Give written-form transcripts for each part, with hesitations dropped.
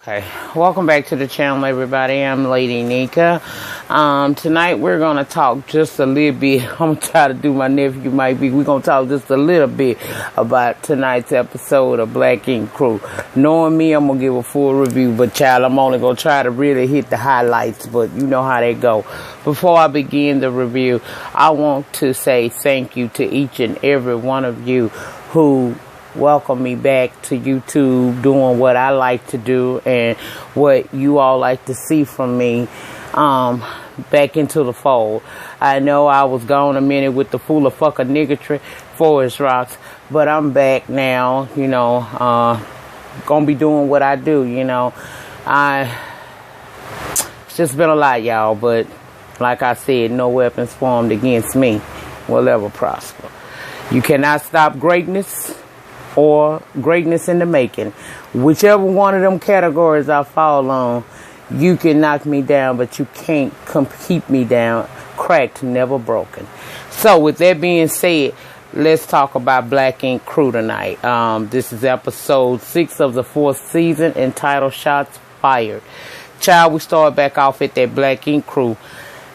Okay, welcome back to the channel, everybody. I'm Lady Nika. Tonight we're gonna talk just a little bit. I'm gonna try to do my nephew might be. We're gonna talk just a little bit about tonight's episode of Black Ink Crew. Knowing me, I'm gonna give a full review, but child, I'm only gonna try to really hit the highlights. But you know how they go. Before I begin the review, I want to say thank you to each and every one of you who welcome me back to YouTube, doing what I like to do and what you all like to see from me, back into the fold. I know I was gone a minute with the fool of fucker niggotry, Forest Rocks, but I'm back now, you know, gonna be doing what I do, you know. It's just been a lot, y'all, but like I said, no weapons formed against me will ever prosper. You cannot stop greatness or greatness in the making. Whichever one of them categories I fall on, you can knock me down, but you can't keep me down. Cracked, never broken. So with that being said, let's talk about Black Ink Crew tonight. This is episode 6 of the 4th season, entitled Shots Fired. Child, we start back off at that Black Ink Crew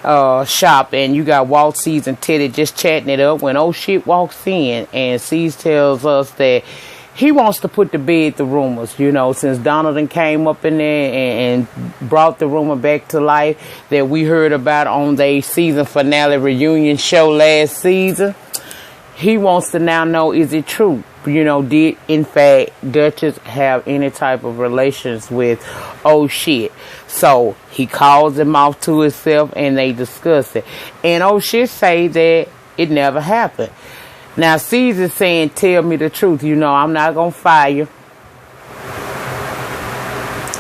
shop, and you got Walt, Cease, and Teddy just chatting it up when oh shit walks in, and Cease tells us that he wants to put to bed the rumors, you know, since Donovan came up in there and brought the rumor back to life that we heard about on the season finale reunion show last season. He wants to now know, is it true? You know, did in fact Duchess have any type of relations with oh shit? So he calls him off to himself and they discuss it. And oh shit say that it never happened. Now Caesar saying, tell me the truth. You know, I'm not gonna fire you.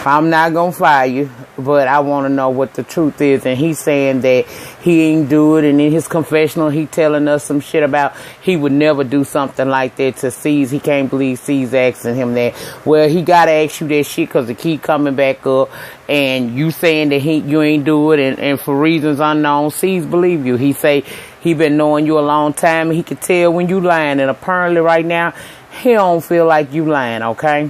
I'm not gonna fire you, but I want to know what the truth is. And he's saying that he ain't do it, and in his confessional he telling us some shit about he would never do something like that to Cease. He can't believe Cease asking him that. Well, he gotta ask you that shit because it keep coming back up, and you saying that you ain't do it, and for reasons unknown, Cease believe you. He say he been knowing you a long time, and he can tell when you lying, and apparently right now he don't feel like you lying. Okay.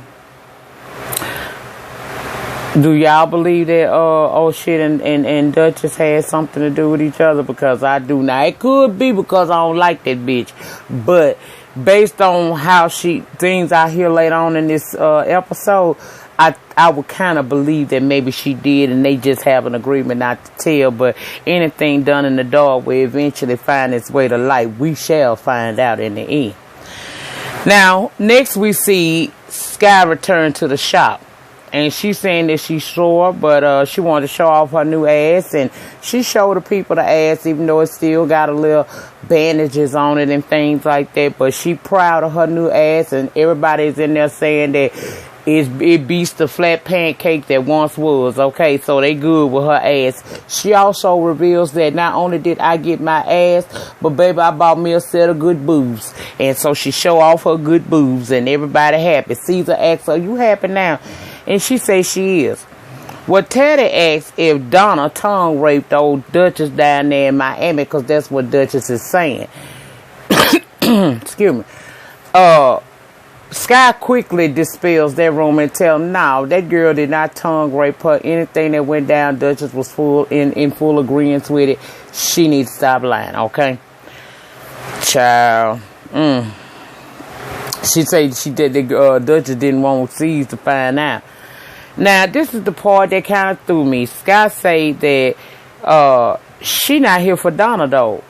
Do y'all believe that oh shit and Duchess had something to do with each other? Because I do. Now it could be because I don't like that bitch, but based on how things I hear later on in this episode, I would kind of believe that maybe she did, and they just have an agreement not to tell. But anything done in the dark will eventually find its way to light. We shall find out in the end. Now next we see Sky return to the shop. And she's saying that she's sore, but she wanted to show off her new ass. And she showed the people the ass, even though it still got a little bandages on it and things like that. But she proud of her new ass. And everybody's in there saying that it beats the flat pancake that once was. Okay, so they good with her ass. She also reveals that not only did I get my ass, but baby, I bought me a set of good boobs. And so she show off her good boobs, and everybody happy. Caesar asks her, you happy now? And she says she is. Well, Teddy asks if Donna tongue raped old Duchess down there in Miami, because that's what Duchess is saying. Excuse me. Sky quickly dispels that rumor and tells him, no, that girl did not tongue rape her. Anything that went down, Duchess was in full agreement with it. She needs to stop lying, okay? Child. She said she did. Duchess didn't want Cease to find out. Now this is the part that kind of threw me. Sky said that she not here for Donna though.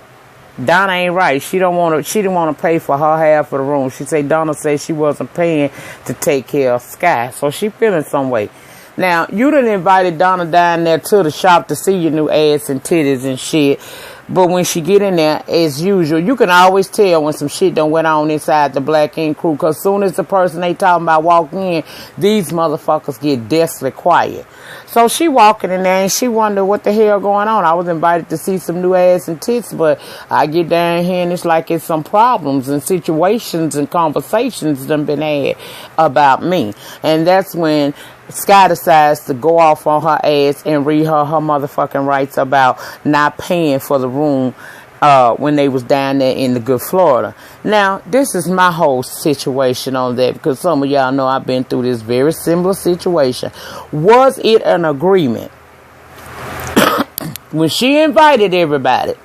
Donna ain't right. She didn't want to pay for her half of the room. She said Donna said she wasn't paying to take care of Sky, so she feeling some way. Now you done invited Donna down there to the shop to see your new ass and titties and shit. But when she get in there, as usual, you can always tell when some shit done went on inside the Black Ink Crew. Because soon as the person they talking about walk in, these motherfuckers get deathly quiet. So she walking in there and she wonder what the hell going on. I was invited to see some new ass and tits, but I get down here and it's like it's some problems and situations and conversations done been had about me. And that's when Sky decides to go off on her ass and read her motherfucking rights about not paying for the room when they was down there in the good Florida. Now, this is my whole situation on that, because some of y'all know I've been through this very similar situation. Was it an agreement? When she invited everybody,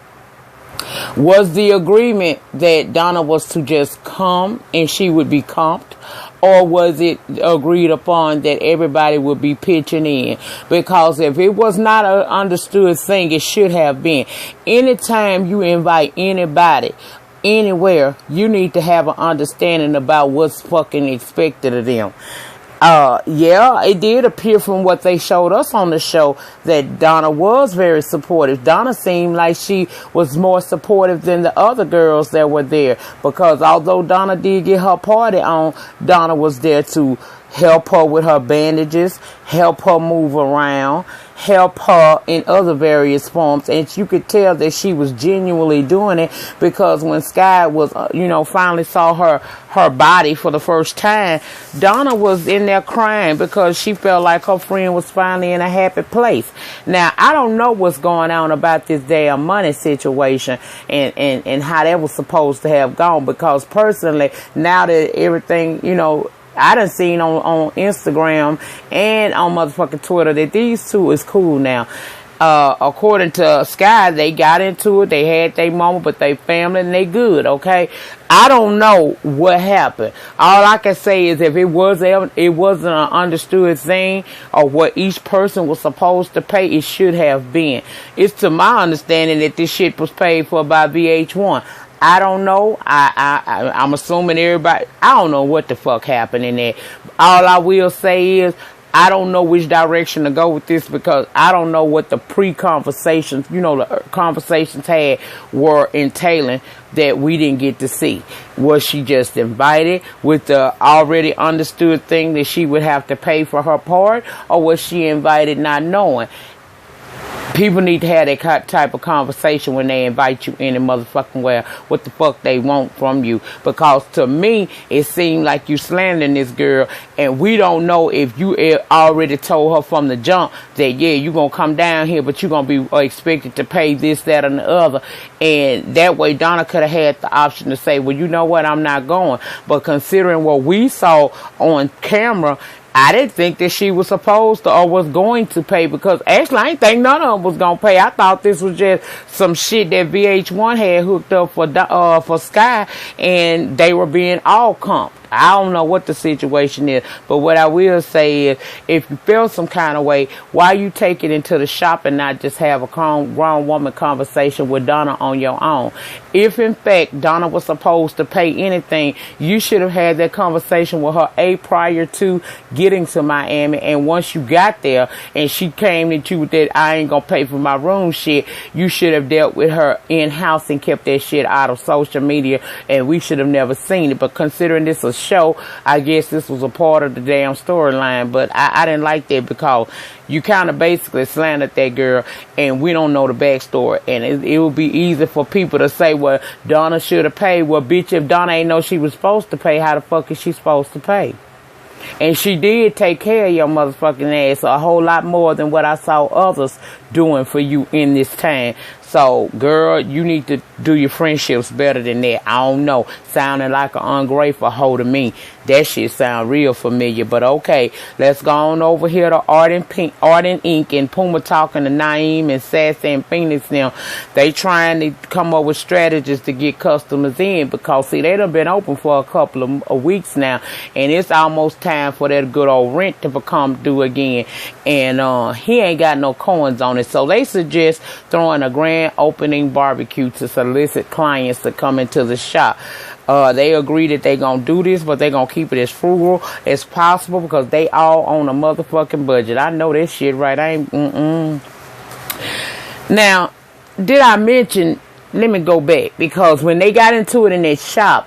was the agreement that Donna was to just come and she would be comped? Or was it agreed upon that everybody would be pitching in? Because if it was not an understood thing, it should have been. Anytime you invite anybody anywhere, you need to have an understanding about what's fucking expected of them. Yeah, it did appear from what they showed us on the show that Donna was very supportive. Donna seemed like she was more supportive than the other girls that were there, because although Donna did get her party on, Donna was there to help her with her bandages, help her move around, help her in other various forms. And you could tell that she was genuinely doing it, because when Sky was, finally saw her body for the first time, Donna was in there crying because she felt like her friend was finally in a happy place. Now, I don't know what's going on about this damn money situation and how that was supposed to have gone, because personally, now that everything, I done seen on Instagram and on motherfucking Twitter that these two is cool now. According to Sky, they got into it. They had their moment, but they family and they good, okay? I don't know what happened. All I can say is if it wasn't an understood thing or what each person was supposed to pay, it should have been. It's to my understanding that this shit was paid for by VH1. I don't know. I'm assuming everybody, I don't know what the fuck happened in there. All I will say is I don't know which direction to go with this, because I don't know what the pre-conversations, the conversations had were entailing that we didn't get to see. Was she just invited with the already understood thing that she would have to pay for her part, or was she invited not knowing? People need to have that type of conversation when they invite you any motherfucking way, what the fuck they want from you. Because to me, it seemed like you slandering this girl, and we don't know if you already told her from the jump that, yeah, you're going to come down here, but you're going to be expected to pay this, that, and the other. And that way, Donna could have had the option to say, well, you know what, I'm not going. But considering what we saw on camera, I didn't think that she was supposed to or was going to pay, because actually I didn't think none of them was going to pay. I thought this was just some shit that VH1 had hooked up for Sky, and they were being all comped. I don't know what the situation is, but what I will say is, if you feel some kind of way, why you take it into the shop and not just have a grown woman conversation with Donna on your own? If in fact Donna was supposed to pay anything, you should have had that conversation with her prior to getting to Miami. And once you got there and she came at you with that I ain't gonna pay for my room shit, you should have dealt with her in-house and kept that shit out of social media, and we should have never seen it. But considering this a show, I guess this was a part of the damn storyline. But I didn't like that, because you kind of basically slandered that girl, and we don't know the backstory. And it would be easy for people to say, well, Donna should have paid. Well, bitch, if Donna ain't know she was supposed to pay, how the fuck is she supposed to pay? And she did take care of your motherfucking ass a whole lot more than what I saw others doing for you in this time. So, girl, you need to do your friendships better than that. I don't know. Sounding like an ungrateful hoe to me. That shit sound real familiar. But okay, let's go on over here to Art and Ink and Puma talking to Naeem and Sassy and Phoenix now. They trying to come up with strategies to get customers in, because see, they done been open for a couple of weeks now, and it's almost time for that good old rent to become due again. And he ain't got no coins on it, so they suggest throwing a grand opening barbecue to solicit clients to come into the shop. They agree that they gonna do this, but they gonna keep it as frugal as possible, because they all on a motherfucking budget. I know this shit, right? I ain't. Now, did I mention? Let me go back, because when they got into it in that shop,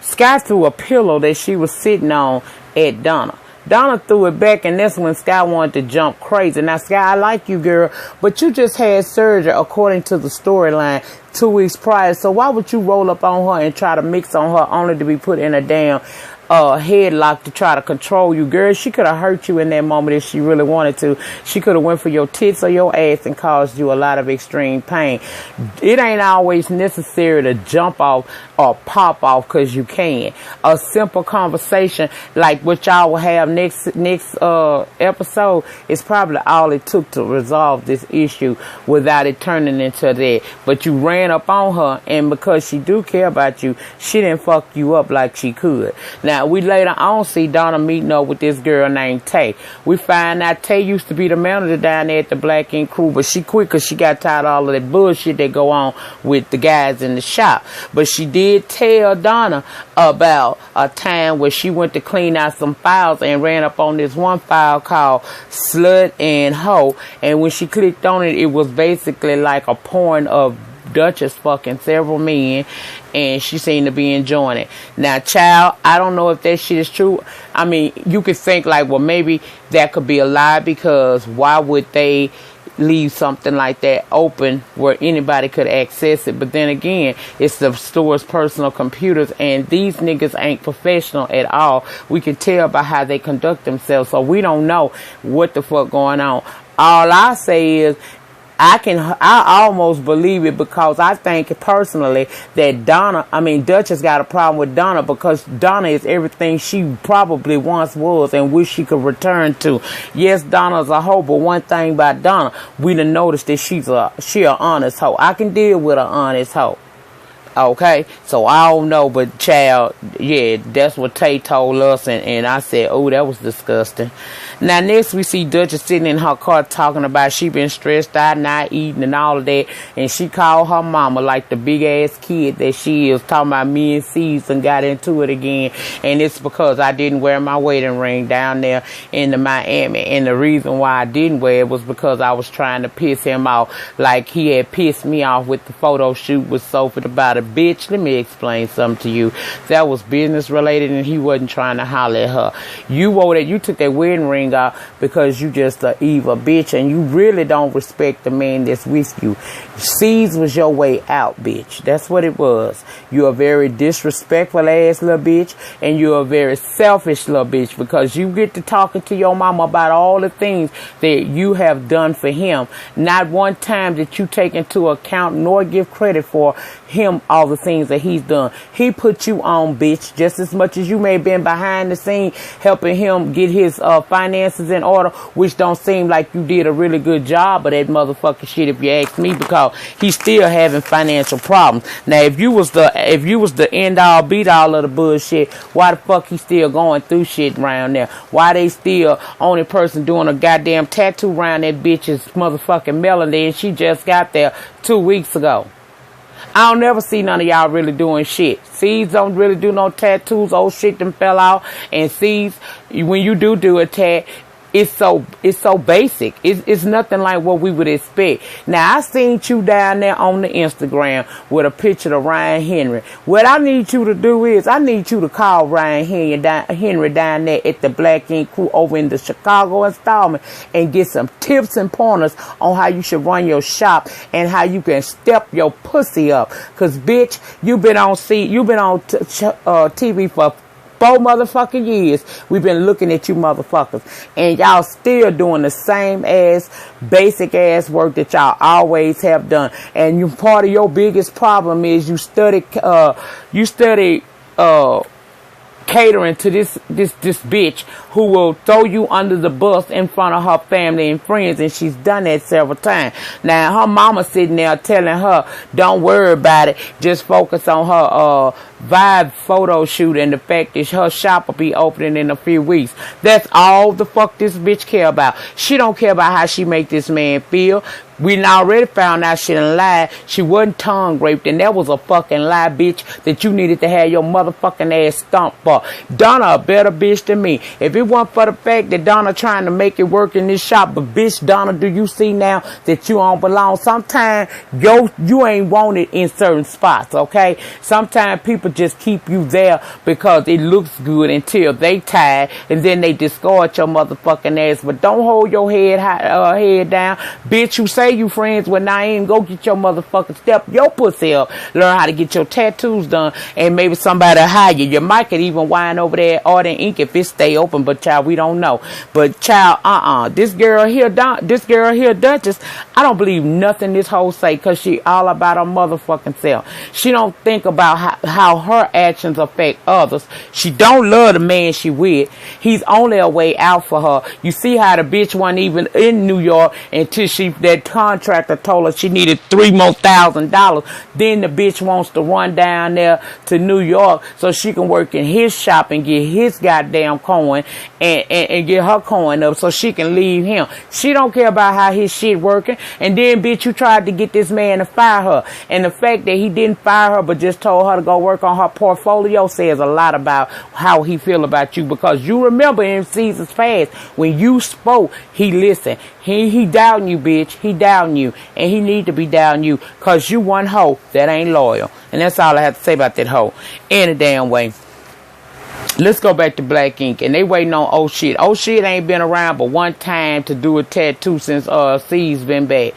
Sky threw a pillow that she was sitting on at Donna. Donna threw it back, and that's when Sky wanted to jump crazy. Now, Sky, I like you, girl, but you just had surgery according to the storyline 2 weeks prior. So why would you roll up on her and try to mix on her only to be put in a damn headlock to try to control you. Girl, she could have hurt you in that moment if she really wanted to. She could have went for your tits or your ass and caused you a lot of extreme pain. It ain't always necessary to jump off or pop off because you can. A simple conversation like what y'all will have next episode is probably all it took to resolve this issue without it turning into that. But you ran up on her, and because she do care about you, she didn't fuck you up like she could. Now, we later on see Donna meeting up with this girl named Tay. We find out Tay used to be the manager down there at the Black Ink Crew, but she quit because she got tired of all of that bullshit that go on with the guys in the shop. But she did tell Donna about a time where she went to clean out some files and ran up on this one file called Slut and Hoe. And when she clicked on it, it was basically like a porn of Duchess fucking several men, and she seemed to be enjoying it. Now, child, I don't know if that shit is true. I mean, you could think like, well, maybe that could be a lie, because why would they leave something like that open where anybody could access it? But then again, it's the store's personal computers, and these niggas ain't professional at all. We can tell by how they conduct themselves, so we don't know what the fuck going on. All I say is, I almost believe it, because I think personally that Duchess got a problem with Donna, because Donna is everything she probably once was and wish she could return to. Yes, Donna's a hoe, but one thing about Donna, we done noticed that she an honest hoe. I can deal with an honest hoe. Okay, so I don't know, but child, yeah, that's what Tay told us, and I said, oh, that was disgusting. Now, next we see Duchess sitting in her car talking about she been stressed out, not eating and all of that, and she called her mama like the big ass kid that she is, talking about me and C's and got into it again, and it's because I didn't wear my wedding ring down there in the Miami, and the reason why I didn't wear it was because I was trying to piss him off like he had pissed me off with the photo shoot with Sophie about it. Bitch, let me explain something to you. That was business related, and he wasn't trying to holler at her. You took that wedding ring out because you just a evil bitch, and you really don't respect the man that's with you. C's was your way out, bitch. That's what it was. You're a very disrespectful ass little bitch, and you're a very selfish little bitch, because you get to talking to your mama about all the things that you have done for him. Not one time that you take into account nor give credit for him all the things that he's done. He put you on, bitch, just as much as you may have been behind the scene helping him get his finances in order, which don't seem like you did a really good job of that motherfucking shit, if you ask me, because he's still having financial problems. Now, if you was the end all beat all of the bullshit, why the fuck he still going through shit around there? Why they still only person doing a goddamn tattoo around that bitch's motherfucking Melody, and she just got there 2 weeks ago? I don't never see none of y'all really doing shit. C's don't really do no tattoos. Old shit them fell out. And C's, when you do a tat, it's so basic. It's nothing like what we would expect. Now, I seen you down there on the Instagram with a picture of Ryan Henry. What I need you to do is, I need you to call Ryan Henry down there at the Black Ink Crew over in the Chicago installment and get some tips and pointers on how you should run your shop and how you can step your pussy up. Cause bitch, you've been on TV for 4 motherfucking years. We've been looking at you motherfuckers, and y'all still doing the same ass basic ass work that y'all always have done. And you, part of your biggest problem is you study catering to this bitch who will throw you under the bus in front of her family and friends, and she's done that several times. Now, her mama sitting there telling her, don't worry about it, just focus on her Vibe photo shoot and the fact that her shop will be opening in a few weeks. That's all the fuck this bitch care about. She don't care about how she make this man feel. We already found out she done lied. She wasn't tongue raped, and that was a fucking lie, bitch, that you needed to have your motherfucking ass stomped for. Donna a better bitch than me. If it weren't for the fact that Donna trying to make it work in this shop, but bitch, Donna, do you see now that you don't belong? Sometimes you ain't wanted in certain spots, okay? Sometimes people just keep you there because it looks good until they tired, and then they discard your motherfucking ass. But don't hold your head down, bitch. You say say you friends with Naeem, go get your motherfucking step your pussy up. Learn how to get your tattoos done, and maybe somebody hire you. You might could even wind over there at Art and Ink if it stay open, but child, we don't know. But child, this girl here, Duchess, I don't believe nothing this hoe say, because she all about her motherfucking self. She don't think about how her actions affect others. She don't love the man she with. He's only a way out for her. You see how the bitch wasn't even in New York until that contractor told her she needed $3,000 more. Then the bitch wants to run down there to New York so she can work in his shop and get his goddamn coin and get her coin up so she can leave him. She don't care about how his shit working. And then, bitch, you tried to get this man to fire her. And the fact that he didn't fire her but just told her to go work on her portfolio says a lot about how he feel about you. Because you remember in seasons past, when you spoke, he listened. He doubting you, bitch. He doubting you. And he need to be doubting you, because you one hoe that ain't loyal. And that's all I have to say about that hoe. Any damn way. Let's go back to Black Ink. And they waiting on Oh Shit. Oh Shit ain't been around but one time to do a tattoo since C's been back.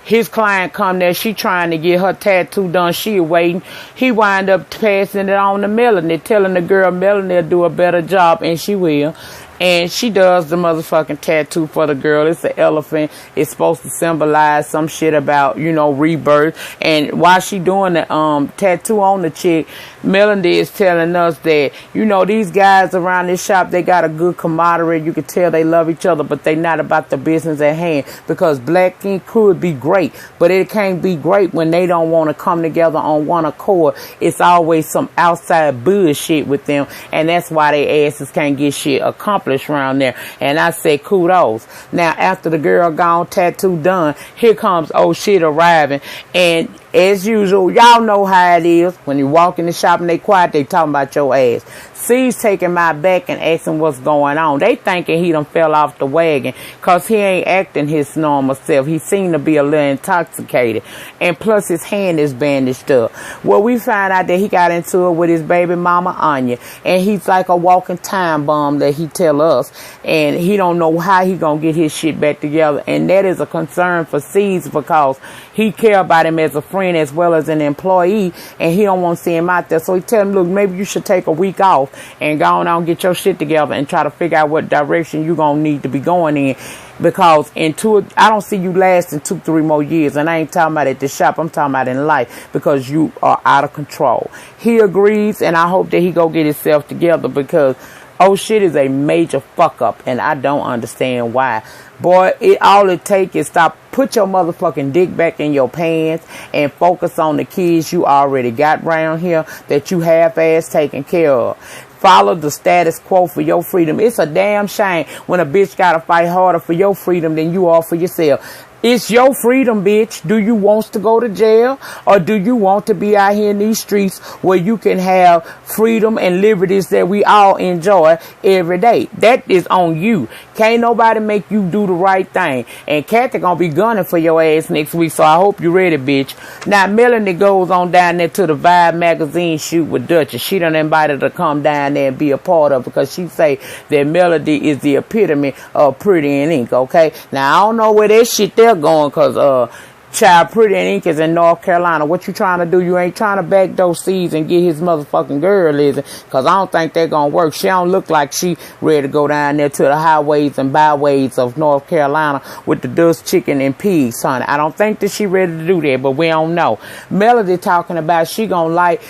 His client come there. She trying to get her tattoo done. She waiting. He wind up passing it on to Melanie, telling the girl Melanie will do a better job, and she will. And she does the motherfucking tattoo for the girl. It's an elephant. It's supposed to symbolize some shit about, you know, rebirth. And while she doing the tattoo on the chick, Melody is telling us that, you know, these guys around this shop, they got a good camaraderie. You can tell they love each other, but they not about the business at hand. Because Black Ink could be great, but it can't be great when they don't want to come together on one accord. It's always some outside bullshit with them, and that's why they asses can't get shit accomplished around there. And I say kudos. Now, after the girl gone, tattoo done, here comes Oh Shit arriving. And as usual, y'all know how it is. When you walk in the shop and they quiet, they talking about your ass. C's taking my back and asking what's going on. They thinking he done fell off the wagon, because he ain't acting his normal self. He seemed to be a little intoxicated. And plus his hand is bandaged up. Well, we find out that he got into it with his baby mama Anya. And he's like a walking time bomb that he tell us. And he don't know how he gonna get his shit back together. And that is a concern for C's, because he care about him as a friend as well as an employee, and he don't want to see him out there. So he tell him, look, maybe you should take a week off and go on and get your shit together and try to figure out what direction you gonna need to be going in, because I don't see you lasting 2-3 more years. And I ain't talking about at the shop, I'm talking about in life, because you are out of control. He agrees, and I hope that he go get himself together, because Oh Shit is a major fuck up, and I don't understand why. Boy, all it take is put your motherfucking dick back in your pants and focus on the kids you already got around here that you half-ass taken care of. Follow the status quo for your freedom. It's a damn shame when a bitch gotta fight harder for your freedom than you are for yourself. It's your freedom, bitch. Do you want to go to jail, or do you want to be out here in these streets where you can have freedom and liberties that we all enjoy every day? That is on you. Can't nobody make you do the right thing. And Kathy gonna be gunning for your ass next week, so I hope you ready, bitch. Now, Melanie goes on down there to the Vibe magazine shoot with Duchess. She done invited her to come down there and be a part of it, because she say that Melody is the epitome of Pretty in Ink, okay? Now, I don't know where that shit there going, because child, Pretty in Ink is in North Carolina. What you trying to do? You ain't trying to backdoor C's and get his motherfucking girl, is it? Because I don't think they're gonna work. She don't look like she ready to go down there to the highways and byways of North Carolina with the dust chicken and pigs, honey. I don't think that she ready to do that, but we don't know. Melody talking about she like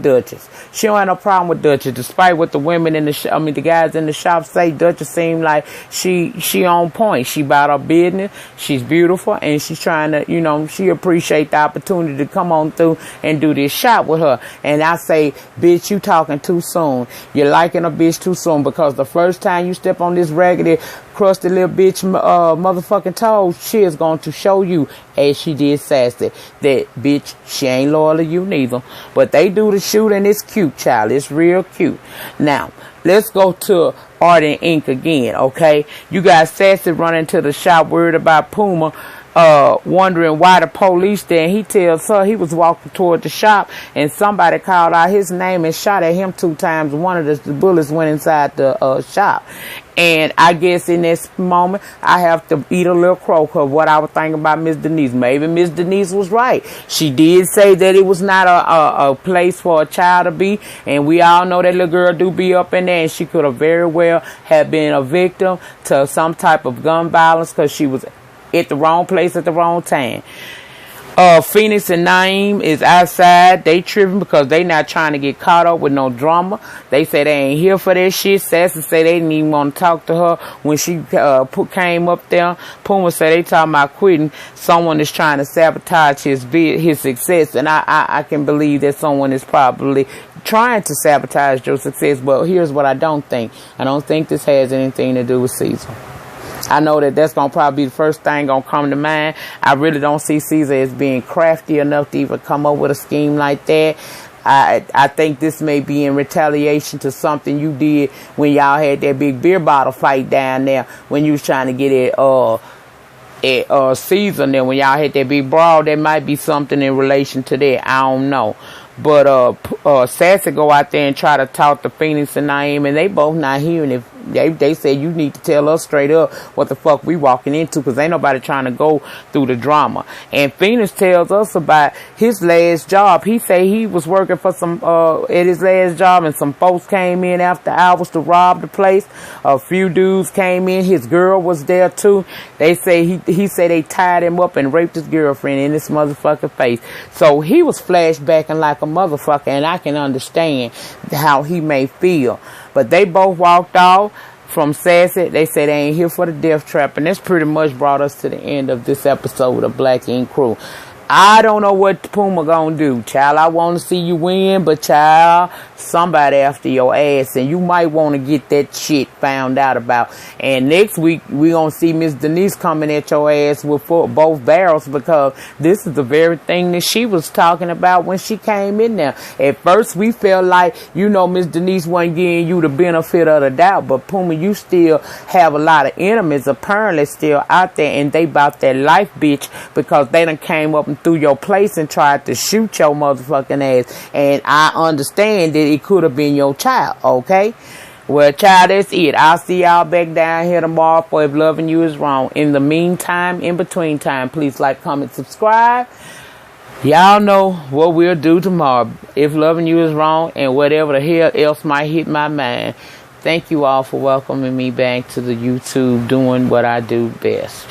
Duchess. She don't have no problem with Duchess, despite what the women in the guys in the shop say. Duchess seem like she on point. She about her business. She's beautiful, and she's trying to, you know, she appreciate the opportunity to come on through and do this shop with her. And I say, bitch, you talking too soon. You're liking a bitch too soon, because the first time you step on this raggedy, crusty little bitch motherfucking toes, she is going to show you, as she did Sassy, that bitch, she ain't loyal to you neither. But they do the shoot, and it's cute, child. It's real cute. Now, let's go to Art and Ink again, okay? You got Sassy running to the shop worried about Puma, wondering why the police there. And he tells her he was walking toward the shop, and somebody called out his name and shot at him 2 times. One of the bullets went inside the shop. And I guess in this moment, I have to eat a little crow because what I was thinking about Miss Denise. Maybe Miss Denise was right. She did say that it was not a place for a child to be. And we all know that little girl do be up in there. And she could have very well have been a victim to some type of gun violence because she was at the wrong place at the wrong time. Phoenix and Naeem is outside. They tripping because they not trying to get caught up with no drama. They say they ain't here for that shit. Sassy say they didn't even want to talk to her when she came up there. Puma say they talking about quitting. Someone is trying to sabotage his success, and I can believe that someone is probably trying to sabotage your success. But here's what I don't think. I don't think this has anything to do with Caesar. I know that that's going to probably be the first thing going to come to mind. I really don't see Caesar as being crafty enough to even come up with a scheme like that. I think this may be in retaliation to something you did when y'all had that big beer bottle fight down there when you was trying to get at Caesar. And then when y'all had that big brawl, there might be something in relation to that. I don't know. But Sassy go out there and try to talk to Phoenix and Naeem, and they both not hearing it. They said you need to tell us straight up what the fuck we walking into, because ain't nobody trying to go through the drama. And Phoenix tells us about his last job. He say he was working for some at his last job, and some folks came in after hours to rob the place. A few dudes came in. His girl was there too. They say he said they tied him up and raped his girlfriend in his motherfucking face. So he was flashbacking like a motherfucker, and I can understand how he may feel. But they both walked off from Sassy. They said they ain't here for the death trap. And that's pretty much brought us to the end of this episode of Black Ink Crew. I don't know what Puma gonna do, child. I want to see you win, but child, somebody after your ass, and you might want to get that shit found out about. And next week we gonna see Miss Denise coming at your ass with both barrels, because this is the very thing that she was talking about when she came in there. At first we felt like, Miss Denise wasn't giving you the benefit of the doubt, but Puma, you still have a lot of enemies apparently still out there, and they about that life, bitch, because they done came up and through your place and tried to shoot your motherfucking ass. And I understand that it could have been your child, okay? Well, child, that's it. I'll see y'all back down here tomorrow for If Loving You Is Wrong. In the meantime, in between time, please like, comment, subscribe. Y'all know what we'll do tomorrow. If Loving You Is Wrong, and whatever the hell else might hit my mind. Thank you all for welcoming me back to the YouTube, doing what I do best.